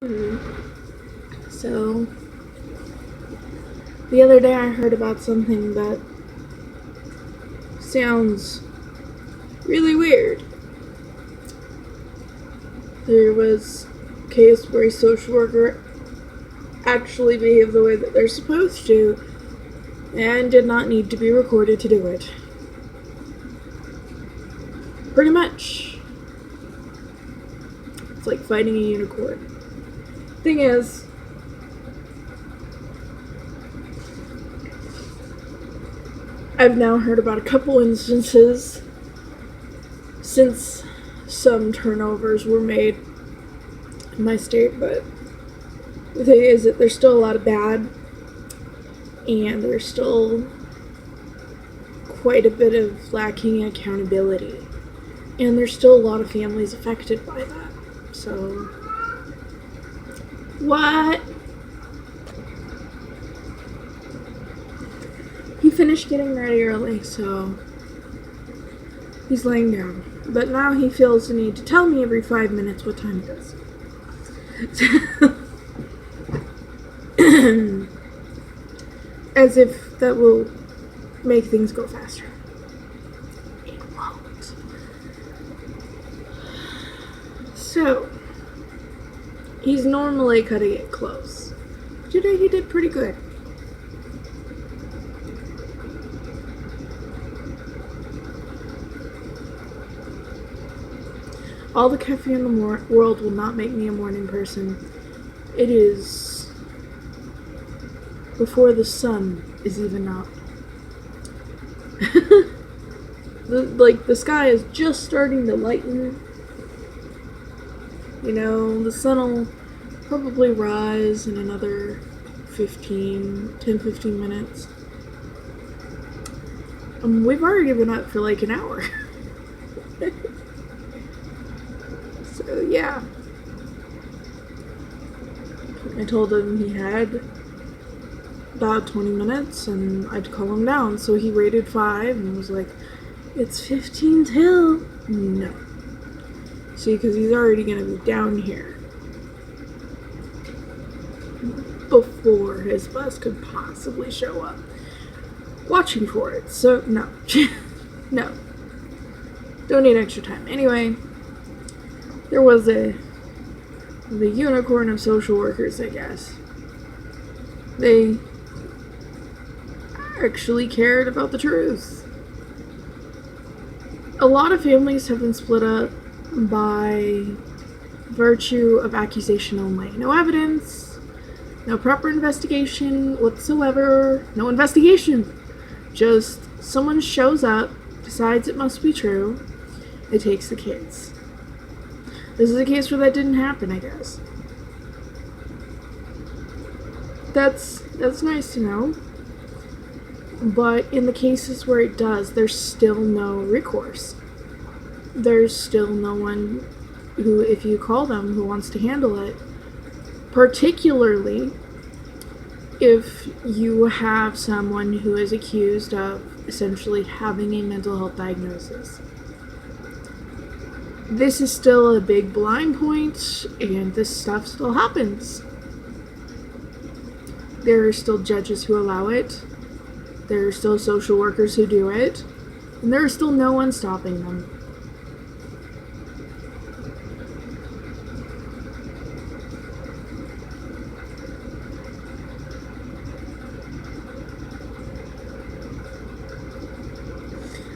So, the other day I heard about something that sounds really weird. There was a case where a social worker actually behaved the way that they're supposed to and did not need to be recorded to do it. Pretty much. It's like fighting a unicorn. Thing is, I've now heard about a couple instances since some turnovers were made in my state, but the thing is that there's still a lot of bad, and there's still quite a bit of lacking accountability, and there's still a lot of families affected by that. So, what? He finished getting ready early, so he's laying down. But now he feels the need to tell me every 5 minutes what time it is. As if that will make things go faster. It won't. So, he's normally cutting it close. Today he did pretty good. All the caffeine in the world will not make me a morning person. It is before the sun is even up. The sky is just starting to lighten. You know, the sun will probably rise in another 10, 15 minutes. We've already been up for like an hour. So, yeah. I told him he had about 20 minutes and I'd call him down. So he waited 5 and was like, it's 15 till. No. See, because he's already going to be down here before his bus could possibly show up. Watching for it. So, no. No. Don't need extra time. Anyway, there was the unicorn of social workers, I guess. They actually cared about the truth. A lot of families have been split up by virtue of accusation only. No evidence, no proper investigation whatsoever, no investigation. Just someone shows up, decides it must be true, it takes the kids. This is a case where that didn't happen, I guess. That's nice to know. But in the cases where it does, there's still no recourse. There's still no one who, if you call them, who wants to handle it. Particularly if you have someone who is accused of essentially having a mental health diagnosis. This is still a big blind point, and this stuff still happens. There are still judges who allow it. There are still social workers who do it. And there is still no one stopping them.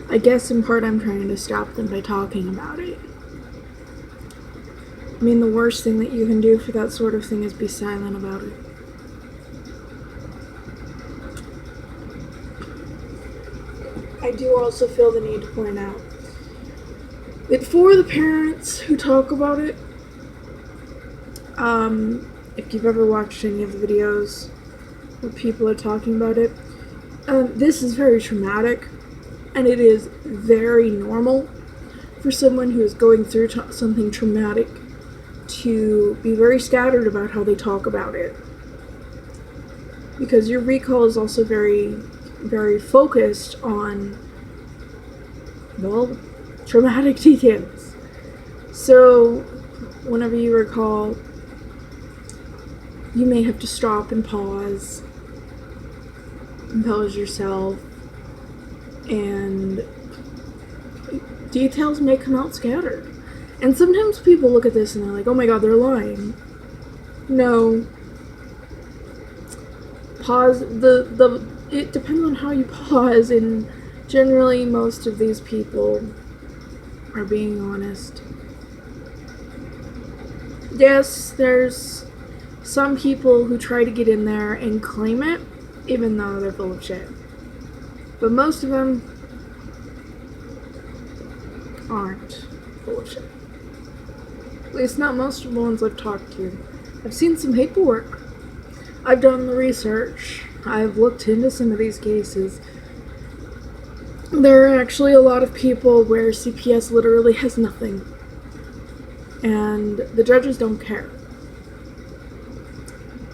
I guess in part I'm trying to stop them by talking about it. I mean, the worst thing that you can do for that sort of thing is be silent about it. I do also feel the need to point out that for the parents who talk about it, if you've ever watched any of the videos where people are talking about it, this is very traumatic, and it is very normal for someone who is going through something traumatic to be very scattered about how they talk about it. Because your recall is also very, very focused on, well, traumatic details. So, whenever you recall you may have to stop and pause, compose yourself, and details may come out scattered. And sometimes people look at this and they're like, oh my god, they're lying. No. Pause. It depends on how you pause, and generally most of these people are being honest. Yes, there's some people who try to get in there and claim it, even though they're full of shit. But most of them aren't full of shit. At least not most of the ones I've talked to. I've seen some paperwork. I've done the research. I've looked into some of these cases. There are actually a lot of people where CPS literally has nothing. And the judges don't care.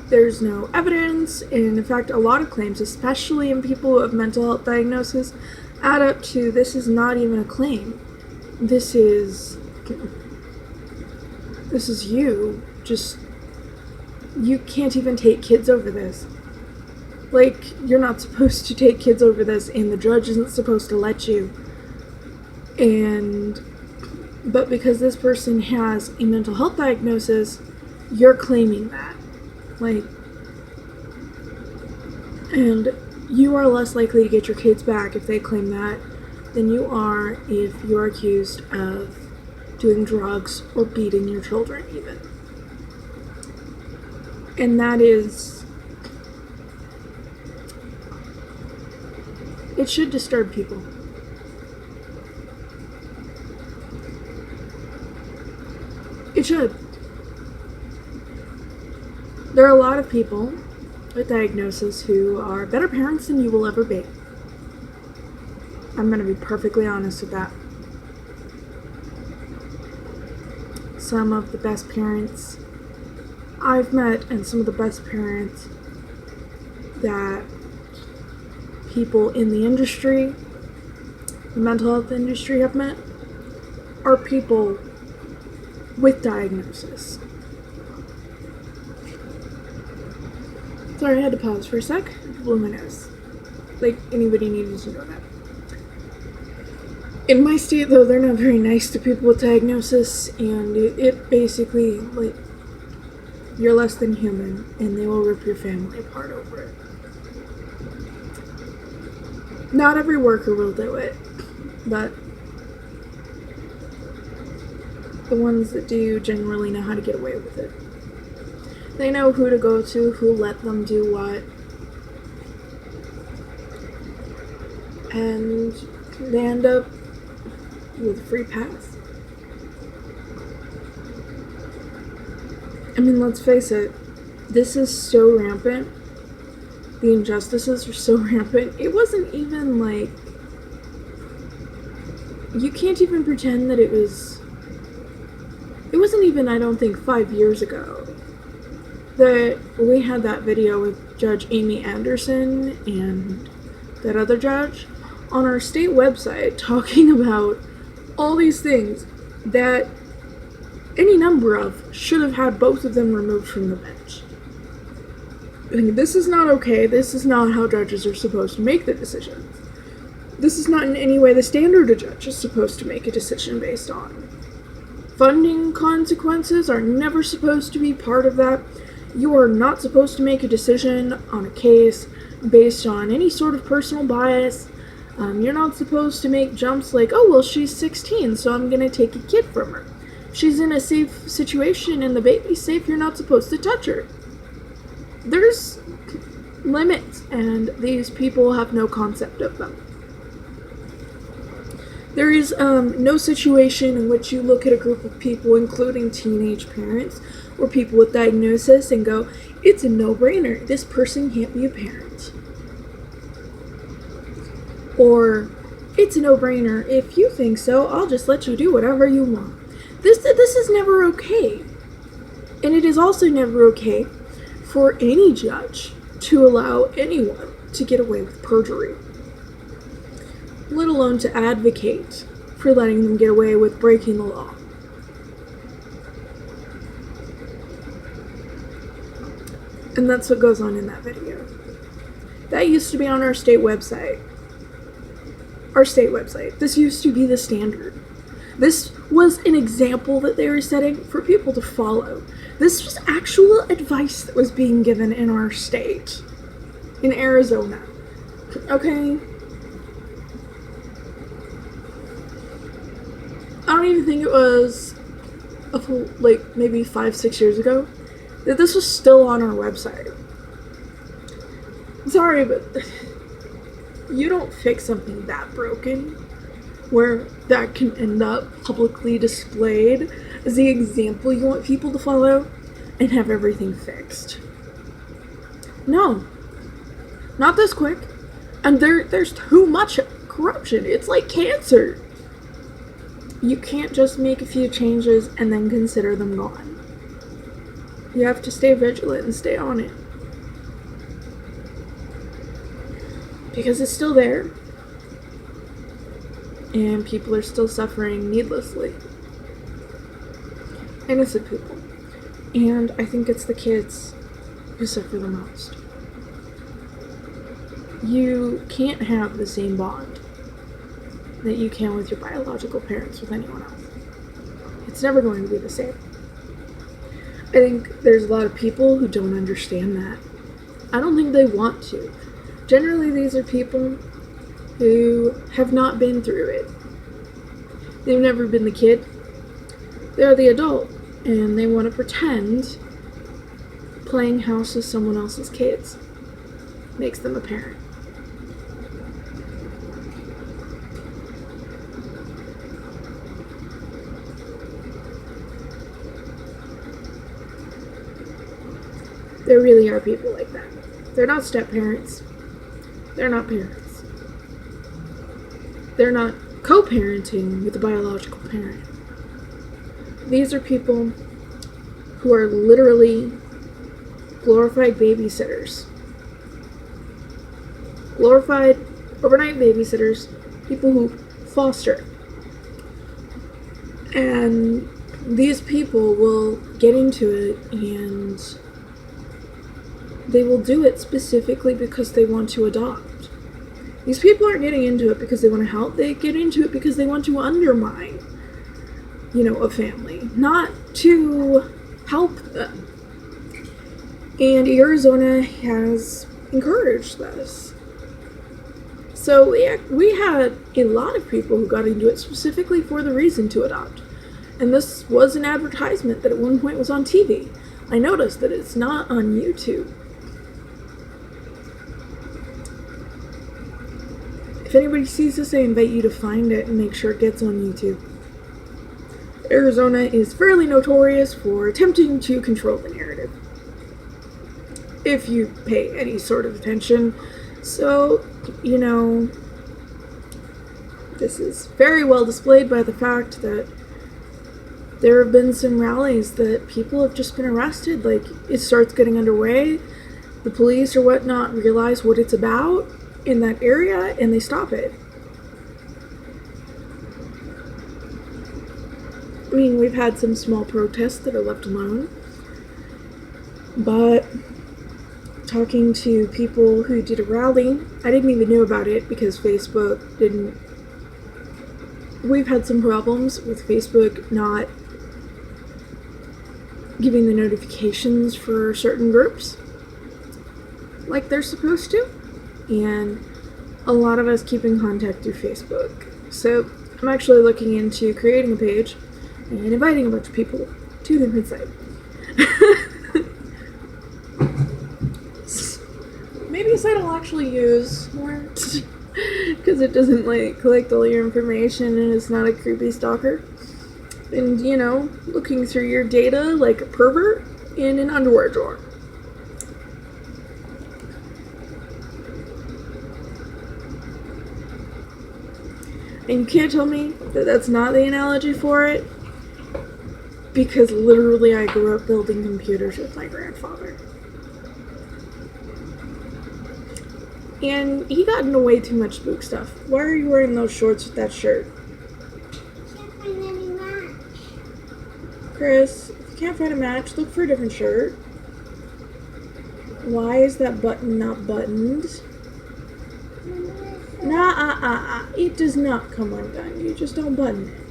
There's no evidence, and in fact, a lot of claims, especially in people who have mental health diagnosis, add up to this is not even a claim. This is you. Just, you can't even take kids over this. Like, you're not supposed to take kids over this, and the judge isn't supposed to let you. But because this person has a mental health diagnosis, you're claiming that. Like, and you are less likely to get your kids back if they claim that than you are if you're accused of doing drugs or beating your children even. And that is, it should disturb people. It should. There are a lot of people with diagnosis who are better parents than you will ever be. I'm going to be perfectly honest with that. Some of the best parents I've met, and some of the best parents that people in the industry, the mental health industry, have met, are people with diagnosis. Sorry, I had to pause for a sec. Blew my nose. Like, anybody needed to know that. In my state, though, they're not very nice to people with diagnosis, and it basically, like, you're less than human, and they will rip your family apart over it. Not every worker will do it, but the ones that do generally know how to get away with it. They know who to go to, who let them do what, and they end up with a free pass. I mean, let's face it, this is so rampant. The injustices are so rampant. It wasn't even like, you can't even pretend that it wasn't even, I don't think, 5 years ago that we had that video with Judge Amy Anderson and that other judge on our state website talking about all these things that any number of should have had both of them removed from the bench. This is not okay. This is not how judges are supposed to make the decisions. This is not in any way the standard a judge is supposed to make a decision based on. Funding consequences are never supposed to be part of that. You are not supposed to make a decision on a case based on any sort of personal bias. You're not supposed to make jumps like, oh, well, she's 16, so I'm going to take a kid from her. She's in a safe situation and the baby's safe, you're not supposed to touch her. There's limits, and these people have no concept of them. There is no situation in which you look at a group of people, including teenage parents or people with diagnosis, and go, it's a no-brainer. This person can't be a parent. Or, it's a no-brainer. If you think so, I'll just let you do whatever you want. This is never okay. And it is also never okay for any judge to allow anyone to get away with perjury, let alone to advocate for letting them get away with breaking the law. And that's what goes on in that video. That used to be on our state website. Our state website. This used to be the standard. This was an example that they were setting for people to follow. This was actual advice that was being given in our state. In Arizona. Okay? I don't even think it was like maybe 5-6 years ago that this was still on our website. Sorry, but you don't fix something that broken where that can end up publicly displayed as the example you want people to follow and have everything fixed. No. Not this quick. And there's too much corruption. It's like cancer. You can't just make a few changes and then consider them gone. You have to stay vigilant and stay on it. Because it's still there. And people are still suffering needlessly. Innocent people. And I think it's the kids who suffer the most. You can't have the same bond that you can with your biological parents with anyone else. It's never going to be the same. I think there's a lot of people who don't understand that. I don't think they want to. Generally, these are people who have not been through it. They've never been the kid. They're the adult, and they want to pretend playing house with someone else's kids makes them a parent. There really are people like that. They're not step-parents. They're not parents. They're not co-parenting with a biological parent. These are people who are literally glorified babysitters. Glorified overnight babysitters. People who foster. And these people will get into it and they will do it specifically because they want to adopt. These people aren't getting into it because they want to help. They get into it because they want to undermine, a family, not to help them. And Arizona has encouraged this. So we had a lot of people who got into it specifically for the reason to adopt. And this was an advertisement that at one point was on TV. I noticed that it's not on YouTube. If anybody sees this, I invite you to find it and make sure it gets on YouTube. Arizona is fairly notorious for attempting to control the narrative, if you pay any sort of attention. So, this is very well displayed by the fact that there have been some rallies that people have just been arrested. Like, it starts getting underway, the police or whatnot realize what it's about in that area, and they stop it. I mean, we've had some small protests that are left alone, but talking to people who did a rally, I didn't even know about it because Facebook didn't. We've had some problems with Facebook not giving the notifications for certain groups like they're supposed to. And a lot of us keep in contact through Facebook. So I'm actually looking into creating a page and inviting a bunch of people to the site. Maybe a site I'll actually use more because it doesn't collect all your information and it's not a creepy stalker. And looking through your data like a pervert in an underwear drawer. And you can't tell me that that's not the analogy for it, because literally I grew up building computers with my grandfather. And he got into way too much spook stuff. Why are you wearing those shorts with that shirt? Can't find any match. Chris, if you can't find a match, look for a different shirt. Why is that button not buttoned? Nah, it does not come undone. You just don't button it.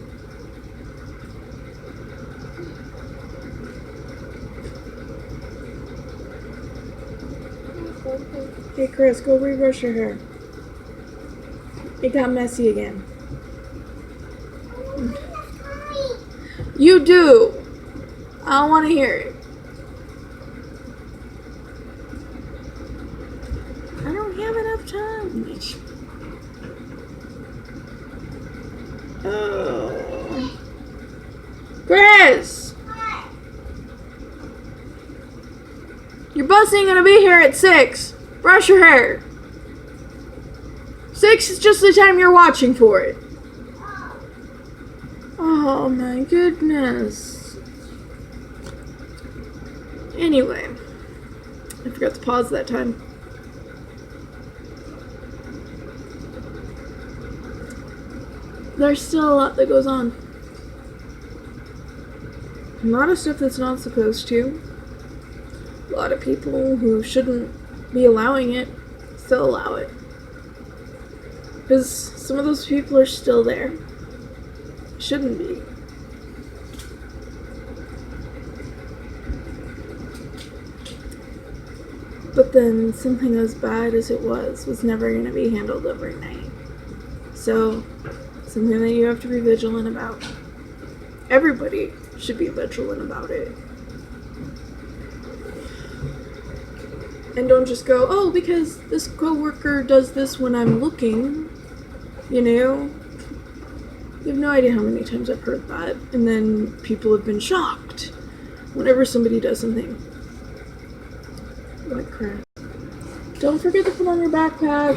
Hey Chris, go rebrush your hair. It got messy again. You do. I don't want to hear it. I don't have enough time. Oh. Chris! Your bus ain't gonna be here at 6. Brush your hair. 6 is just the time you're watching for it. Oh my goodness. Anyway, I forgot to pause that time. There's still a lot that goes on. A lot of stuff that's not supposed to. A lot of people who shouldn't be allowing it still allow it. Because some of those people are still there. Shouldn't be. But then something as bad as it was never going to be handled overnight. So, something that you have to be vigilant about. Everybody should be vigilant about it. And don't just go, oh, because this coworker does this when I'm looking, you know? You have no idea how many times I've heard that. And then people have been shocked whenever somebody does something. Like crap. Don't forget to put on your backpack.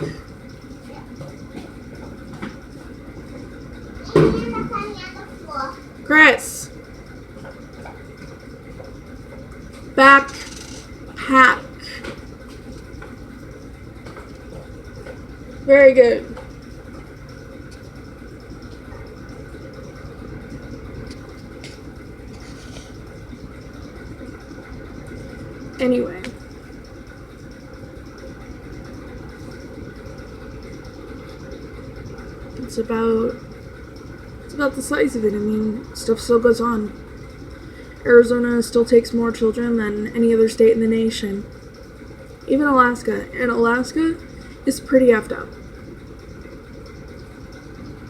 Chris. Backpack. Very good. Anyway. It's about the size of it. I mean, stuff still goes on. Arizona still takes more children than any other state in the nation. Even Alaska. And Alaska is pretty effed up.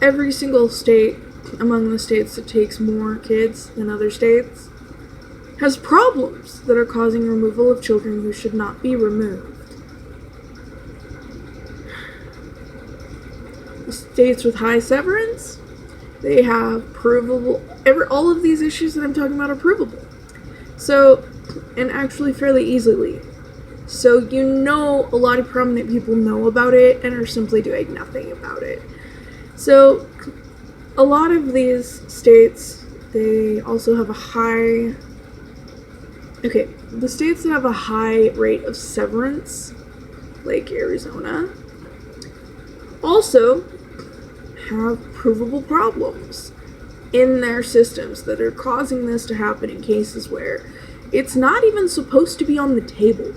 Every single state among the states that takes more kids than other states has problems that are causing removal of children who should not be removed. The states with high severance, they have provable, all of these issues that I'm talking about are provable. So, and actually fairly easily. So you know a lot of prominent people know about it and are simply doing nothing about it. So a lot of these states, they also have the states that have a high rate of severance, like Arizona, also have provable problems in their systems that are causing this to happen in cases where it's not even supposed to be on the table.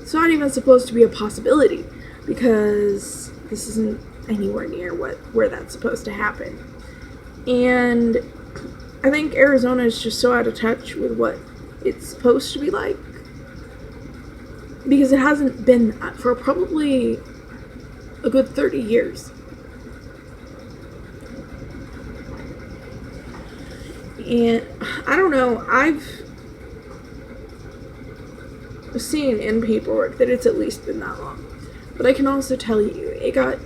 It's not even supposed to be a possibility because this isn't anywhere near where that's supposed to happen. And I think Arizona is just so out of touch with what it's supposed to be like because it hasn't been that for probably a good 30 years. And I don't know, I've seen in paperwork that it's at least been that long. But I can also tell you, it got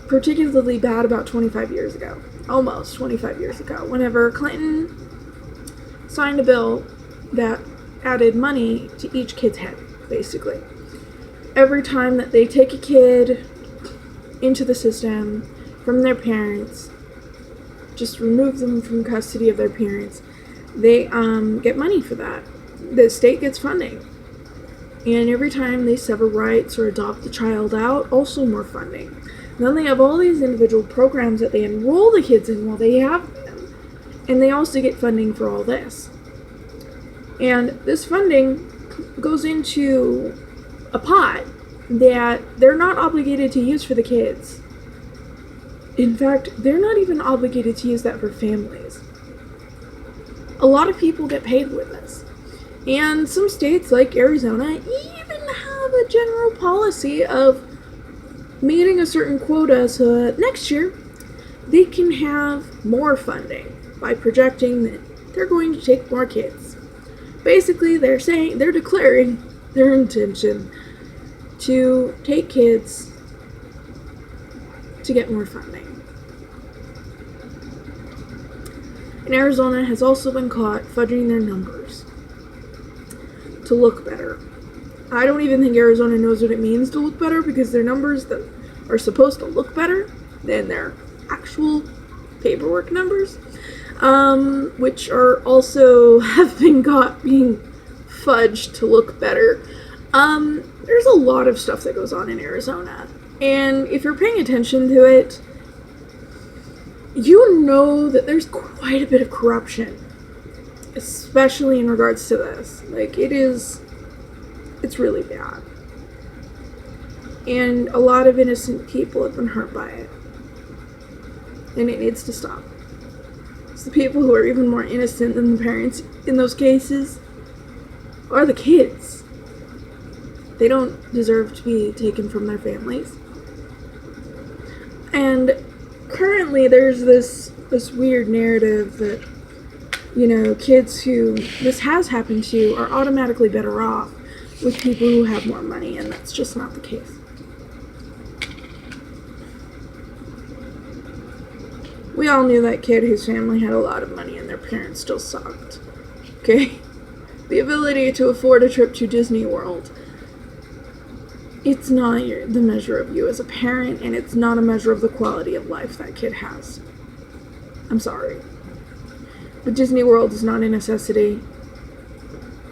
particularly bad about 25 years ago. Almost 25 years ago. Whenever Clinton signed a bill that added money to each kid's head, basically. Every time that they take a kid into the system from their parents, just remove them from custody of their parents, they get money for that. The state gets funding. And every time they sever rights or adopt the child out, also more funding. And then they have all these individual programs that they enroll the kids in while they have them. And they also get funding for all this. And this funding goes into a pot that they're not obligated to use for the kids. In fact, they're not even obligated to use that for families. A lot of people get paid with this. And some states, like Arizona, even have a general policy of meeting a certain quota so that next year they can have more funding by projecting that they're going to take more kids. Basically, they're declaring their intention to take kids to get more funding. And Arizona has also been caught fudging their numbers to look better. I don't even think Arizona knows what it means to look better, because their numbers that are supposed to look better than their actual paperwork numbers, which are also have been caught being fudged to look better. There's a lot of stuff that goes on in Arizona, and if you're paying attention to it, you know that there's quite a bit of corruption, especially in regards to this. Like, it's really bad. And a lot of innocent people have been hurt by it. And it needs to stop. It's the people who are even more innocent than the parents in those cases are the kids. They don't deserve to be taken from their families. And currently there's this weird narrative that, kids who this has happened to are automatically better off with people who have more money, and that's just not the case. We all knew that kid whose family had a lot of money and their parents still sucked. Okay? The ability to afford a trip to Disney World, it's not the measure of you as a parent, and it's not a measure of the quality of life that kid has. I'm sorry. But Disney World is not a necessity,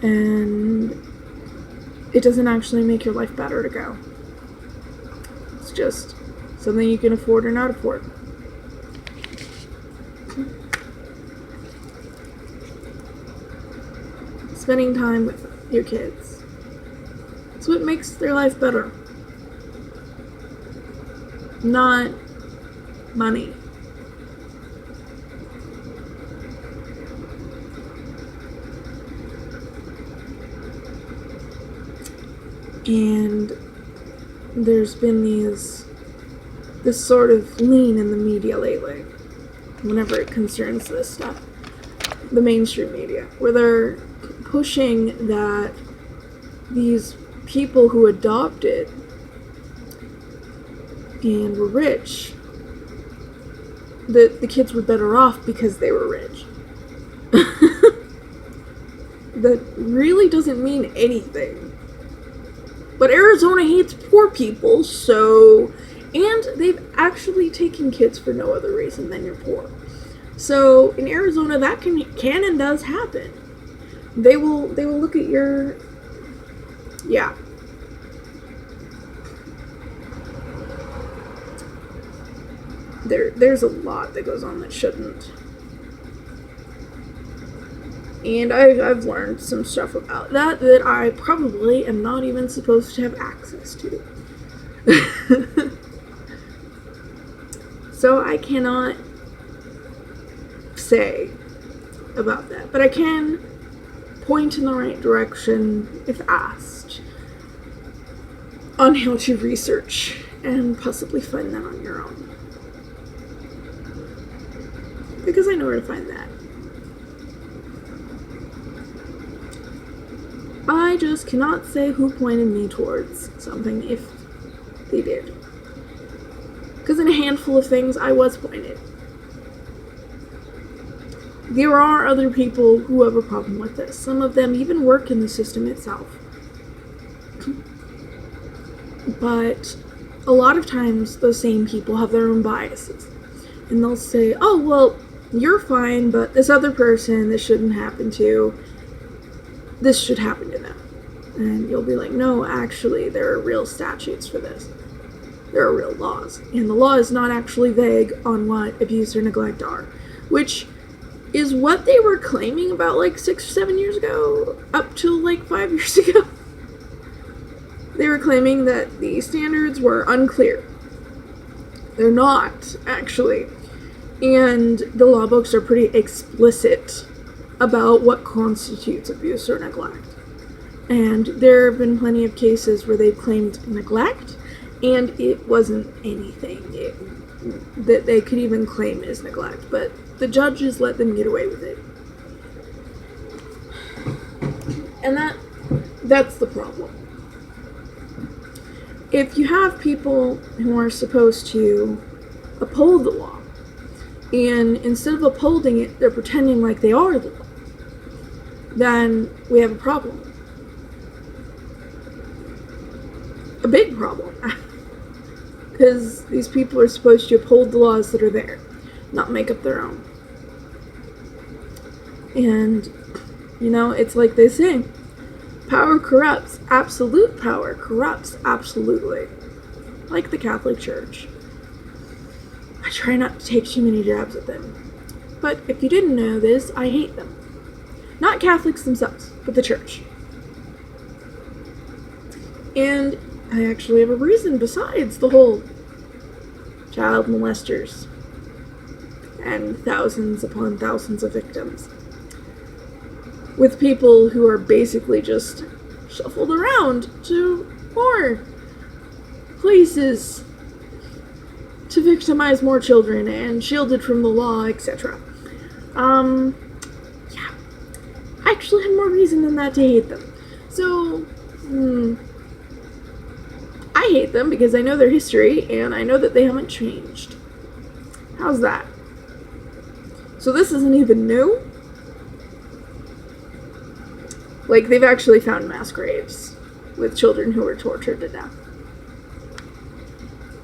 and it doesn't actually make your life better to go. It's just something you can afford or not afford. Spending time with your kids, it's what makes their life better. Not money. And there's been this sort of lean in the media lately, whenever it concerns this stuff. The mainstream media, where they're pushing that these people who adopted and were rich, that the kids were better off because they were rich. That really doesn't mean anything. But Arizona hates poor people, and they've actually taken kids for no other reason than you're poor. So in Arizona, that can and does happen. They will look at your, yeah. There's a lot that goes on that shouldn't. And I've learned some stuff about that I probably am not even supposed to have access to. So I cannot say about that. But I can point in the right direction if asked on how to research and possibly find that on your own. Because I know where to find that. I just cannot say who pointed me towards something if they did. Because in a handful of things, I was pointed. There are other people who have a problem with this. Some of them even work in the system itself. But a lot of times, those same people have their own biases. And they'll say, oh, well, you're fine, but this other person, this shouldn't happen to. This should happen to them. And you'll be like, no, actually, there are real statutes for this. There are real laws. And the law is not actually vague on what abuse or neglect are. Which is what they were claiming about like 6 or 7 years ago, up till like 5 years ago. They were claiming that the standards were unclear. They're not, actually. And the law books are pretty explicit about what constitutes abuse or neglect. And there have been plenty of cases where they've claimed neglect, and it wasn't anything that they could even claim as neglect, but the judges let them get away with it. And that's the problem. If you have people who are supposed to uphold the law, and instead of upholding it, they're pretending like they are the law, then we have a problem. A big problem. Because these people are supposed to uphold the laws that are there, not make up their own. And, it's like they say, power corrupts. Absolute power corrupts absolutely. Like the Catholic Church. I try not to take too many jabs at them. But if you didn't know this, I hate them. Not Catholics themselves, but the church. And I actually have a reason besides the whole child molesters and thousands upon thousands of victims. With people who are basically just shuffled around to more places to victimize more children and shielded from the law, etc. Yeah. I actually have more reason than that to hate them. So, I hate them because I know their history and I know that they haven't changed. How's that? So this isn't even new? Like, they've actually found mass graves with children who were tortured to death.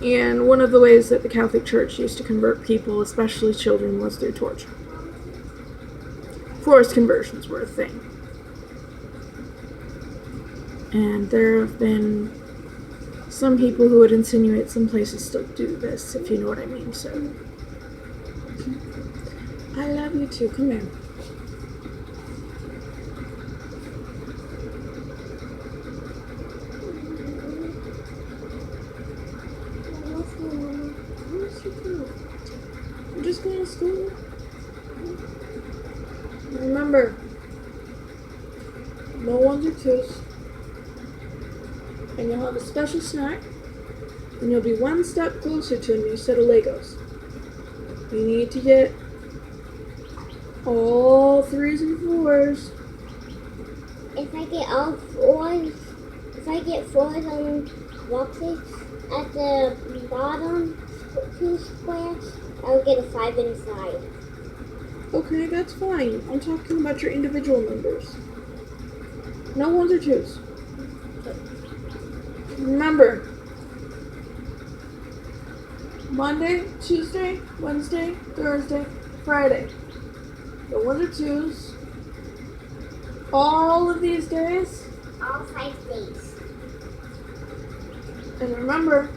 And one of the ways that the Catholic Church used to convert people, especially children, was through torture. Forced conversions were a thing. And there have been some people who would insinuate some places still do this, if you know what I mean, so. I love you too, come here. I'm just going to school. Remember, no ones or twos. And you'll have a special snack, and you'll be one step closer to a new set of Legos. You need to get all 3s and 4s. If I get all 4s, if I get 4s on boxes at the bottom 2 squares, I'll get a 5 inside. Okay, that's fine. I'm talking about your individual numbers. No 1s or 2s. Remember, Monday, Tuesday, Wednesday, Thursday, Friday. The 1s or 2s. All of these days. All 5 days. And remember,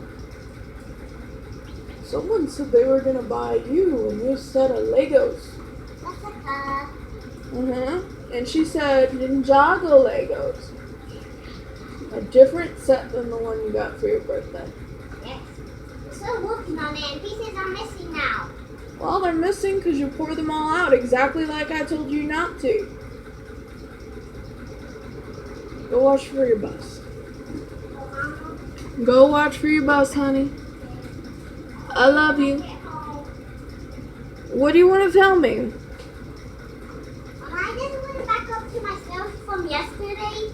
someone said they were going to buy you a new set of Legos. And she said Ninjago Legos. A different set than the one you got for your birthday. Yes. We're still working on it, and pieces are missing now. Well, they're missing because you pour them all out exactly like I told you not to. Go watch for your bus. Go watch for your bus, honey. I love you. What do you want to tell me? I just went back up to my shelf from yesterday.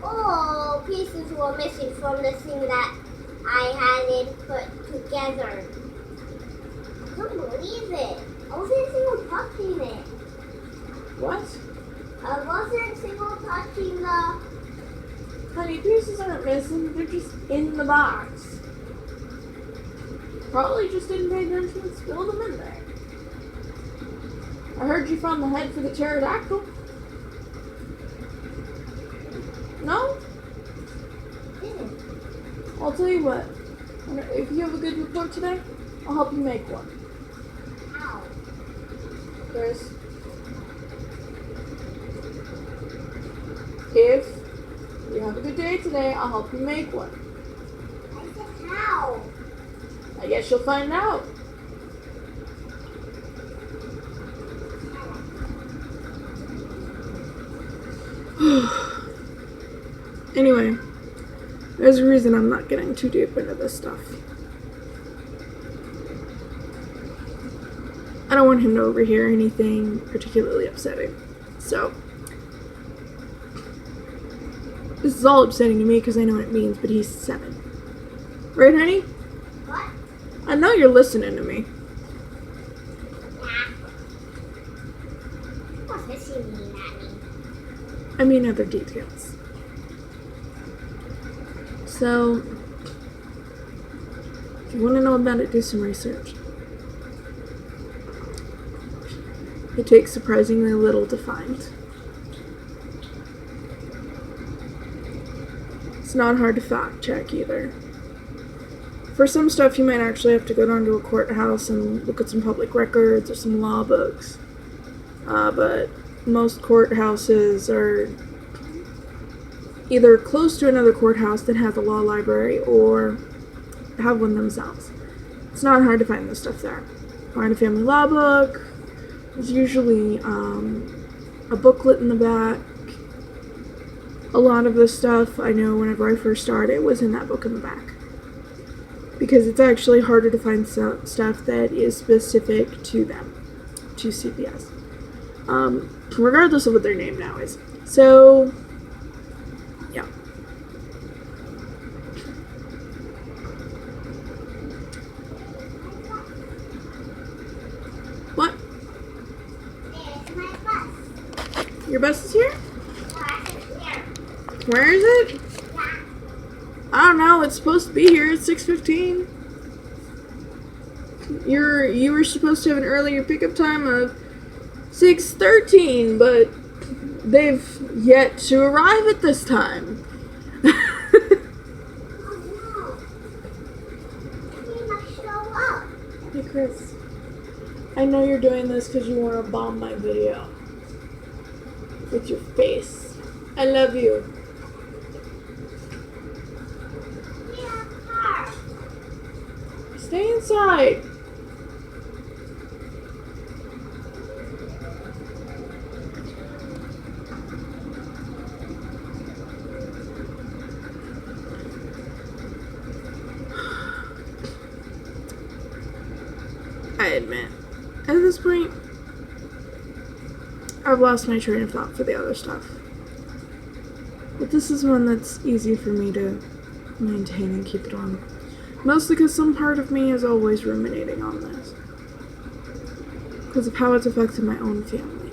Oh, pieces were missing from the thing that I hadn't put together. I can't believe it. I wasn't single touching it. What? I wasn't single touching the... Honey, pieces aren't missing. They're just in the box. Probably just didn't pay attention and spilled them in there. I heard you found the head for the pterodactyl. No? I'll tell you what. If you have a good report today, I'll help you make one. Ow. There's If you have a good day today, I'll help you make one. I said how? I guess you'll find out. Anyway, there's a reason I'm not getting too deep into this stuff. I don't want him to overhear anything particularly upsetting. So, this is all upsetting to me because I know what it means, but he's 7. Right, honey? What? I know you're listening to me. Yeah. What's this you mean at me? I mean other details. So, if you want to know about it, do some research. It takes surprisingly little to find. It's not hard to fact check either. For some stuff, you might actually have to go down to a courthouse and look at some public records or some law books. But most courthouses are either close to another courthouse that has a law library or have one themselves. It's not hard to find this stuff there. Find a family law book. There's usually a booklet in the back. A lot of this stuff, I know whenever I first started, was in that book in the back. Because it's actually harder to find stuff that is specific to them, to CPS. Regardless of what their name now is. So, yeah. What? There's my bus. Your bus is here? No, I said here. Where is it? Yeah. I don't know. It's supposed to be here. It's 6:15. You were supposed to have an earlier pickup time of 6:13, but they've yet to arrive at this time. Oh no. They must show up. Hey Chris, I know you're doing this because you want to bomb my video with your face. I love you. Yeah, Karl. Stay inside. I admit, at this point, I've lost my train of thought for the other stuff. But this is one that's easy for me to maintain and keep it on. Mostly because some part of me is always ruminating on this. Because of how it's affected my own family.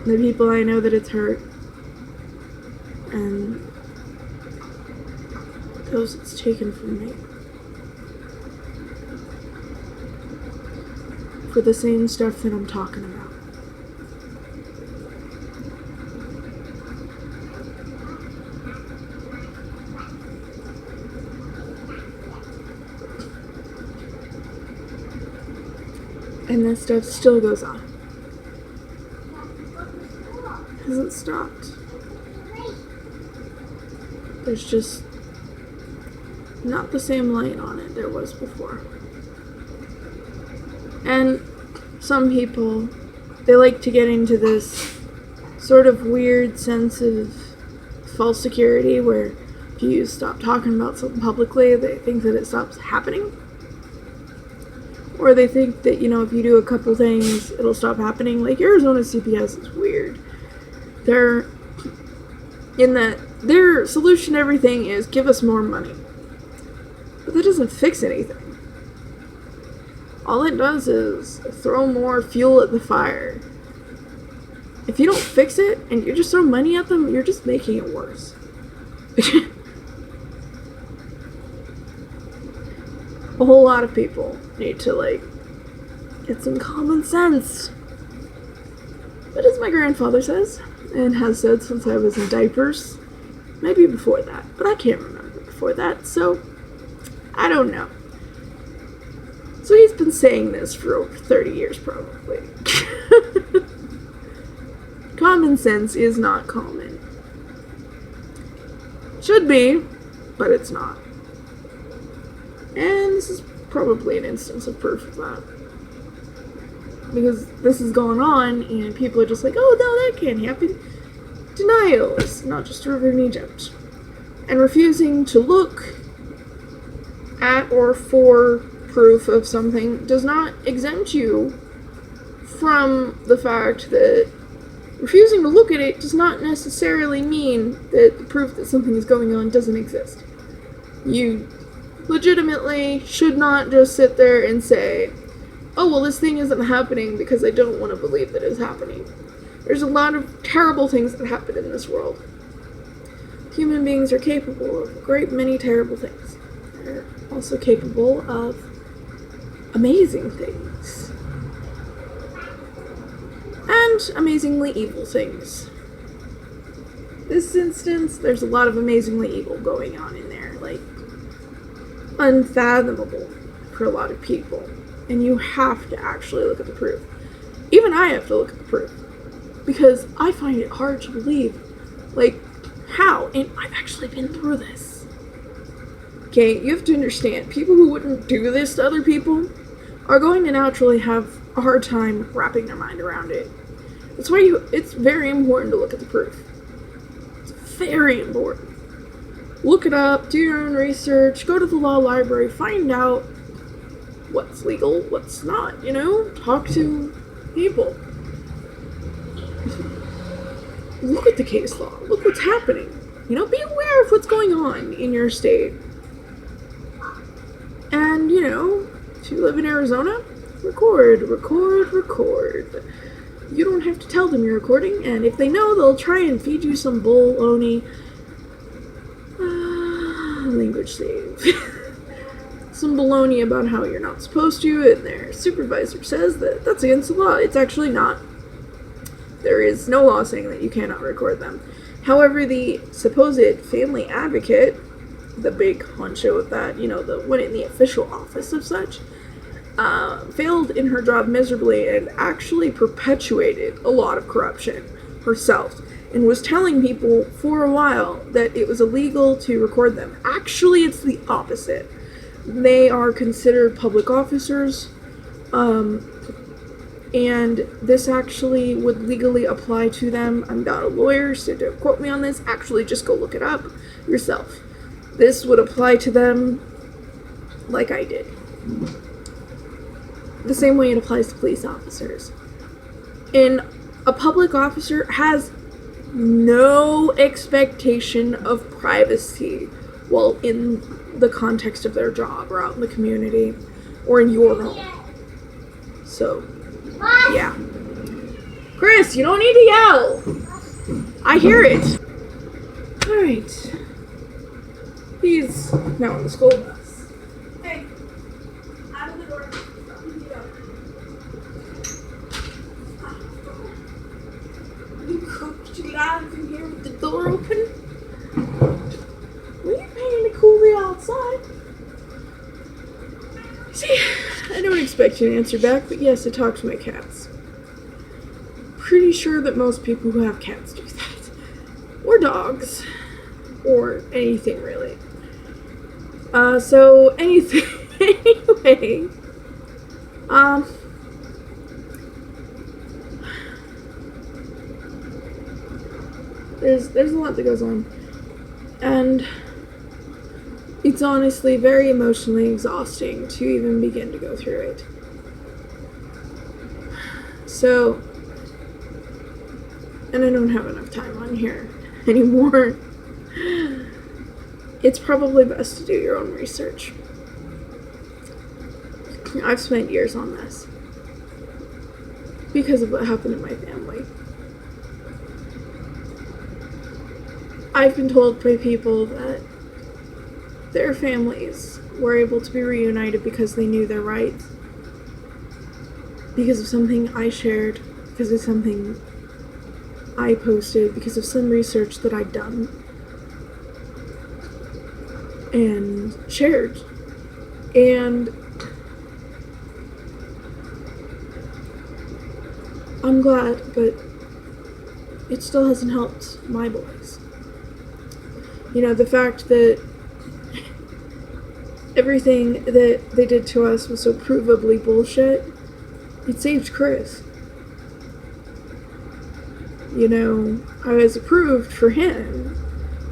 The people I know that it's hurt. And those it's taken from me. For the same stuff that I'm talking about. And this stuff still goes on. Hasn't stopped. There's just not the same light on it there was before. And some people, they like to get into this sort of weird sense of false security where if you stop talking about something publicly, they think that it stops happening. Or they think that, if you do a couple things, it'll stop happening. Like, Arizona CPS is weird. Their solution to everything is give us more money. But that doesn't fix anything. All it does is throw more fuel at the fire. If you don't fix it and you just throw money at them, you're just making it worse. A whole lot of people need to, get some common sense. But as my grandfather says, and has said since I was in diapers, maybe before that, but I can't remember before that, so I don't know. So he's been saying this for over 30 years, probably. Common sense is not common. Should be, but it's not. And this is probably an instance of proof of that. Because this is going on, and people are just like, oh, no, that can't happen. Denial is not just a river in Egypt. And refusing to look at or for proof of something does not exempt you from the fact that refusing to look at it does not necessarily mean that the proof that something is going on doesn't exist. You legitimately should not just sit there and say, oh, well, this thing isn't happening because I don't want to believe that it's happening. There's a lot of terrible things that happen in this world. Human beings are capable of a great many terrible things. They're also capable of amazing things. And amazingly evil things. This instance, there's a lot of amazingly evil going on in there. Like, unfathomable for a lot of people. And you have to actually look at the proof. Even I have to look at the proof. Because I find it hard to believe. Like, how? And I've actually been through this. Okay, you have to understand, people who wouldn't do this to other people are going to naturally have a hard time wrapping their mind around it. That's why it's very important to look at the proof. It's very important. Look it up, do your own research, go to the law library, find out what's legal, what's not, talk to people. Look at the case law, look what's happening. Be aware of what's going on in your state. And, if you live in Arizona, record. You don't have to tell them you're recording, and if they know, they'll try and feed you some baloney. Language save. Some baloney about how you're not supposed to, and their supervisor says that that's against the law. It's actually not. There is no law saying that you cannot record them. However, the supposed family advocate, the big honcho of that, the one in the official office of such, failed in her job miserably and actually perpetuated a lot of corruption herself, and was telling people for a while that it was illegal to record them. Actually, it's the opposite. They are considered public officers, and this actually would legally apply to them. I'm not a lawyer, so don't quote me on this. Actually, just go look it up yourself. This would apply to them like I did. The same way it applies to police officers. And a public officer has no expectation of privacy while in the context of their job or out in the community or in your home. So, yeah. Chris, you don't need to yell. I hear it. Alright. He's now in the school bus. Hey, out of the door. You cooked too loud in here with the door open? Well, you're paying to cool the outside. See, I don't expect you to answer back, but yes, I talk to my cats. Pretty sure that most people who have cats do that. Or dogs. Or anything, really. So, anything. Anyway. There's a lot that goes on. And it's honestly very emotionally exhausting to even begin to go through it. So, and I don't have enough time on here anymore. It's probably best to do your own research. I've spent years on this because of what happened in my family. I've been told by people that their families were able to be reunited because they knew their rights, because of something I shared, because of something I posted, because of some research that I'd done and shared. And I'm glad, but it still hasn't helped my boys. You know, the fact that everything that they did to us was so provably bullshit, it saved Chris. You know, I was approved for him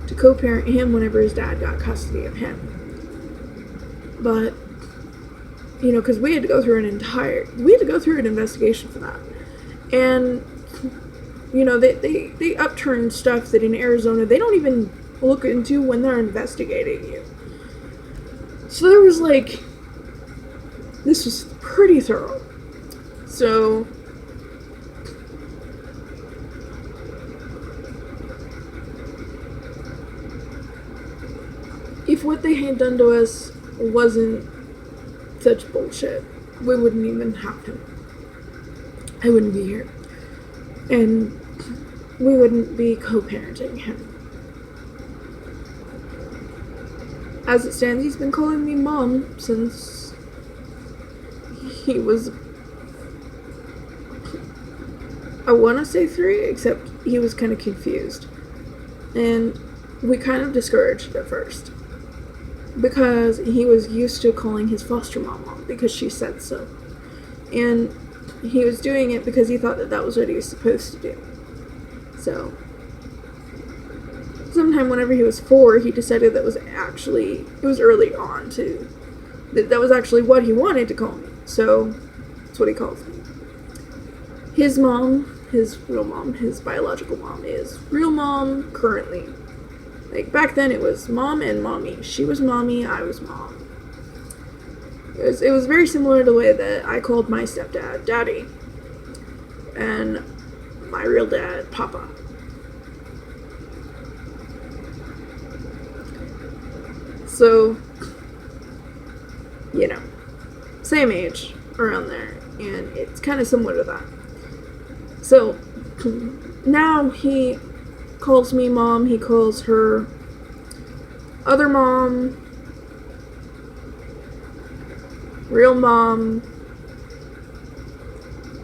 to co-parent him whenever his dad got custody of him. But, you know, because we had to go through an investigation for that. And, you know, they upturned stuff that in Arizona they don't even look into when they're investigating you. So there was like, this was pretty thorough. So, if what they had done to us wasn't such bullshit, we wouldn't even have him. I wouldn't be here. And we wouldn't be co-parenting him. As it stands, he's been calling me Mom since he was, I want to say 3, except he was kind of confused. And we kind of discouraged at first, because he was used to calling his foster mom because she said so. And he was doing it because he thought that that was what he was supposed to do. So, sometime whenever he was 4, he decided that it was early on that was actually what he wanted to call me. So, that's what he calls me. His mom, his real mom, his biological mom, is real mom currently. Like, back then it was mom and mommy. She was mommy, I was mom. It was very similar to the way that I called my stepdad daddy, and my real dad papa. So, you know, same age, around there, and it's kind of similar to that. So, now he calls me Mom, he calls her other mom, real mom,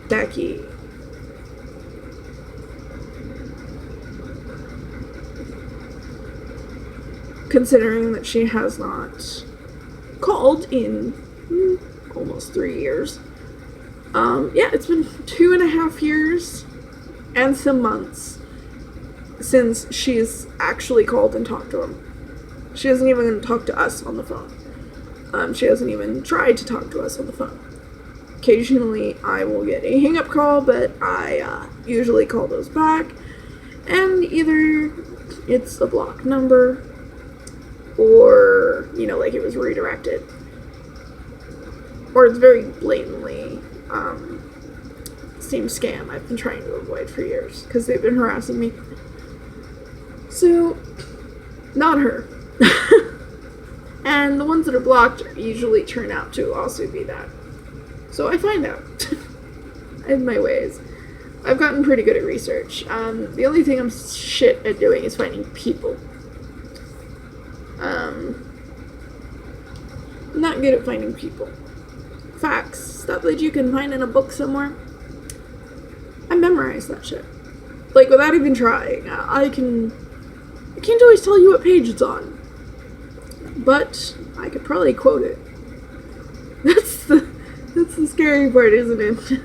Becky. Considering that she has not called in almost 3 years. Yeah, it's been 2.5 years and some months since she's actually called and talked to him. She hasn't even talked to us on the phone. She hasn't even tried to talk to us on the phone. Occasionally I will get a hang-up call, but I usually call those back, and either it's a blocked number, or, you know, like it was redirected, or it's very blatantly same scam I've been trying to avoid for years because they've been harassing me. So, not her. And the ones that are blocked usually turn out to also be that. So I find out. I have my ways. I've gotten pretty good at research. The only thing I'm shit at doing is finding people. Not good at finding people. Facts. Stuff that you can find in a book somewhere. I memorize that shit. Like, without even trying. I can't always tell you what page it's on. But I could probably quote it. That's the scary part, isn't it?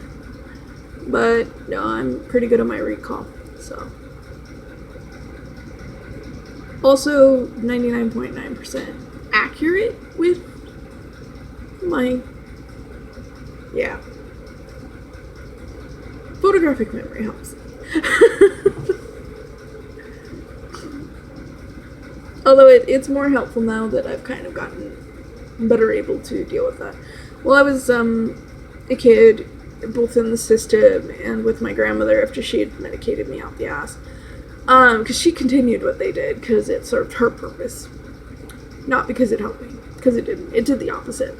But no, I'm pretty good at my recall. So. Also 99.9% accurate with my, yeah. Photographic memory helps. Although it's more helpful now that I've kind of gotten better able to deal with that. Well, I was a kid, both in the system and with my grandmother after she had medicated me out the ass. Because she continued what they did because it served her purpose. Not because it helped me, because it didn't. It did the opposite.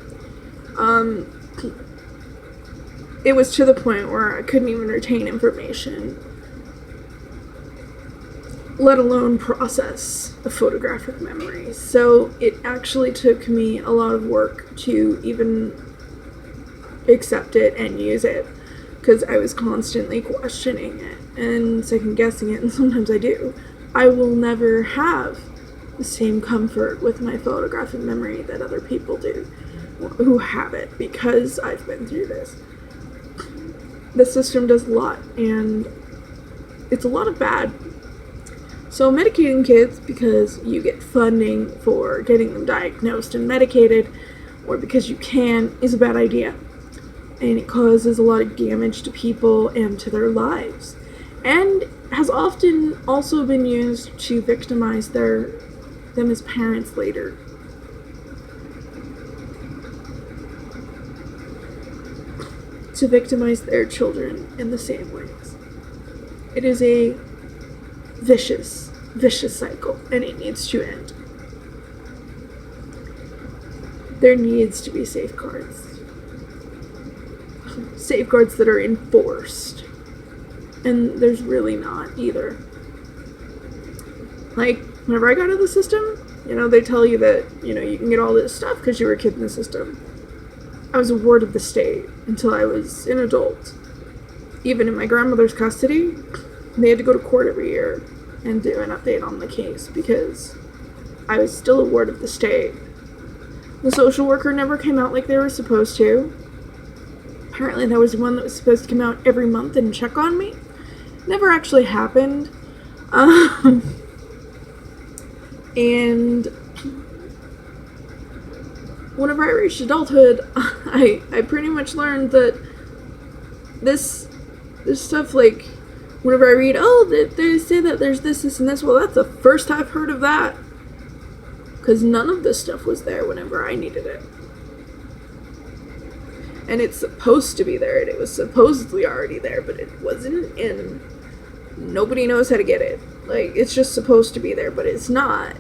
It was to the point where I couldn't even retain information, let alone process a photographic memory. So it actually took me a lot of work to even accept it and use it. because I was constantly questioning it and second guessing it, and sometimes I do. I will never have the same comfort with my photographic memory that other people do who have it, because I've been through this. The system does a lot, and it's a lot of bad. So medicating kids because you get funding for getting them diagnosed and medicated, or because you can, is a bad idea. And it causes a lot of damage to people and to their lives. And has often also been used to victimize them as parents later. To victimize their children in the same ways. It is a vicious cycle, and it needs to end. There needs to be safeguards. Safeguards that are enforced. And there's really not either. Like, whenever I got out of the system, they tell you that, you can get all this stuff because you were a kid in the system. I was a ward of the state until I was an adult. Even in my grandmother's custody, they had to go to court every year and do an update on the case because I was still a ward of the state. The social worker never came out like they were supposed to. Apparently there was one that was supposed to come out every month and check on me. Never actually happened. And whenever I reached adulthood, I pretty much learned that this stuff, like, whenever I read, they say that there's this, and this, well, that's the first I've heard of that. Because none of this stuff was there whenever I needed it. And it's supposed to be there, and it was supposedly already there, but it wasn't, and nobody knows how to get it. Like, it's just supposed to be there, but it's not.